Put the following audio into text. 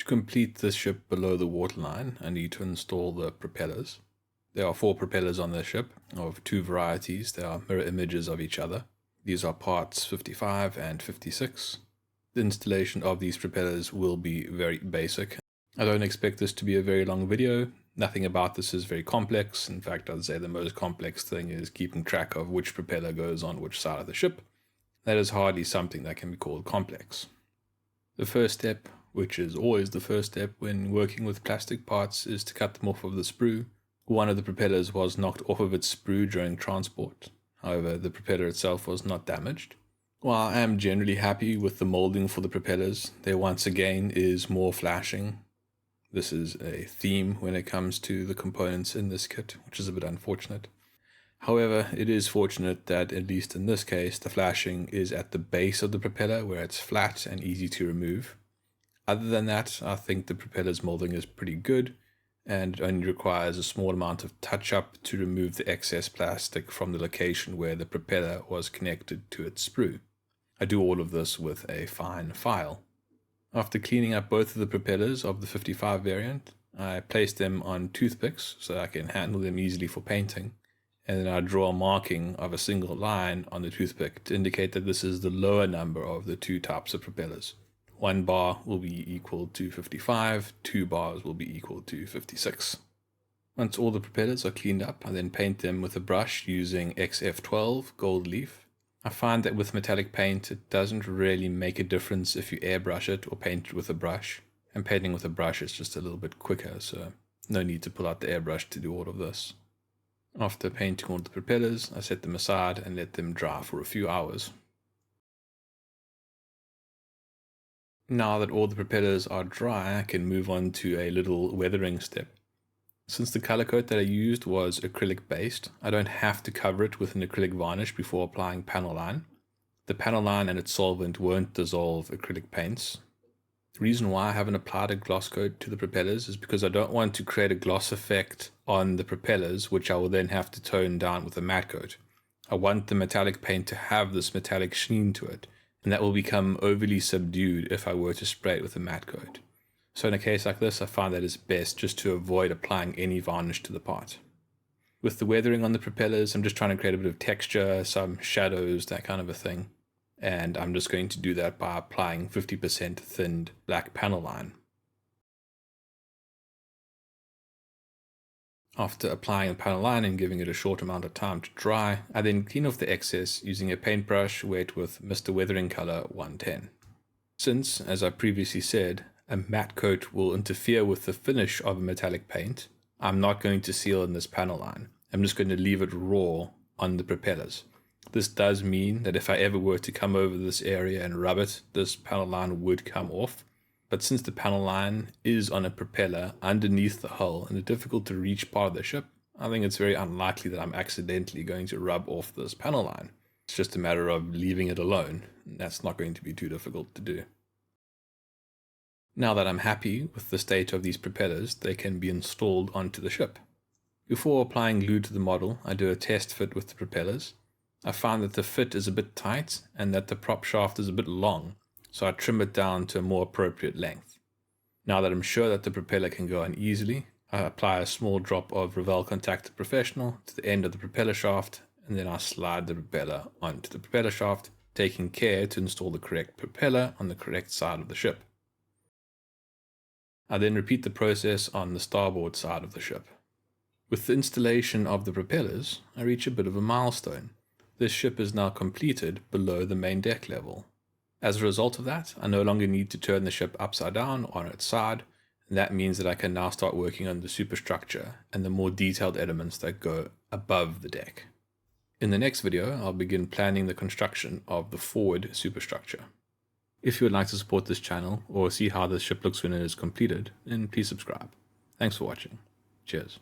complete this ship below the waterline, I need to install the propellers. There are 4 propellers on this ship, of 2 varieties. They are mirror images of each other. These are parts 55 and 56. The installation of these propellers will be very basic. I don't expect this to be a very long video. Nothing about this is very complex. In fact, I'd say the most complex thing is keeping track of which propeller goes on which side of the ship. That is hardly something that can be called complex. The first step, which is always the first step when working with plastic parts, is to cut them off of the sprue. One of the propellers was knocked off of its sprue during transport. However, the propeller itself was not damaged. While I am generally happy with the molding for the propellers, there once again is more flashing. This is a theme when it comes to the components in this kit, which is a bit unfortunate. However, it is fortunate that, at least in this case, the flashing is at the base of the propeller where it's flat and easy to remove. Other than that, I think the propeller's molding is pretty good, and it only requires a small amount of touch-up to remove the excess plastic from the location where the propeller was connected to its sprue. I do all of this with a fine file. After cleaning up both of the propellers of the 55 variant, I place them on toothpicks so I can handle them easily for painting, and then I draw a marking of a single line on the toothpick to indicate that this is the lower number of the 2 types of propellers. 1 bar will be equal to 55, 2 bars will be equal to 56. Once all the propellers are cleaned up, I then paint them with a brush using XF12 Gold Leaf. I find that with metallic paint it doesn't really make a difference if you airbrush it or paint it with a brush, and painting with a brush is just a little bit quicker, so no need to pull out the airbrush to do all of this. After painting all the propellers, I set them aside and let them dry for a few hours. Now that all the propellers are dry, I can move on to a little weathering step. Since the color coat that I used was acrylic based, I don't have to cover it with an acrylic varnish before applying panel line. The panel line and its solvent won't dissolve acrylic paints. The reason why I haven't applied a gloss coat to the propellers is because I don't want to create a gloss effect on the propellers, which I will then have to tone down with a matte coat. I want the metallic paint to have this metallic sheen to it, and that will become overly subdued if I were to spray it with a matte coat. So in a case like this, I find that it's best just to avoid applying any varnish to the part. With the weathering on the propellers, I'm just trying to create a bit of texture, some shadows, that kind of a thing. And I'm just going to do that by applying 50% thinned black panel line. After applying the panel line and giving it a short amount of time to dry, I then clean off the excess using a paintbrush wet with Mr. Weathering Color 110. Since, as I previously said, a matte coat will interfere with the finish of a metallic paint, I'm not going to seal in this panel line. I'm just going to leave it raw on the propellers. This does mean that if I ever were to come over this area and rub it, this panel line would come off. But since the panel line is on a propeller underneath the hull in a difficult to reach part of the ship, I think it's very unlikely that I'm accidentally going to rub off this panel line. It's just a matter of leaving it alone, and that's not going to be too difficult to do. Now that I'm happy with the state of these propellers, they can be installed onto the ship. Before applying glue to the model, I do a test fit with the propellers. I find that the fit is a bit tight and that the prop shaft is a bit long, so I trim it down to a more appropriate length. Now that I'm sure that the propeller can go on easily, I apply a small drop of Revell Contactor Professional to the end of the propeller shaft, and then I slide the propeller onto the propeller shaft, taking care to install the correct propeller on the correct side of the ship. I then repeat the process on the starboard side of the ship. With the installation of the propellers, I reach a bit of a milestone. This ship is now completed below the main deck level. As a result of that, I no longer need to turn the ship upside down or on its side, and that means that I can now start working on the superstructure and the more detailed elements that go above the deck. In the next video, I'll begin planning the construction of the forward superstructure. If you would like to support this channel or see how this ship looks when it is completed, then please subscribe. Thanks for watching. Cheers.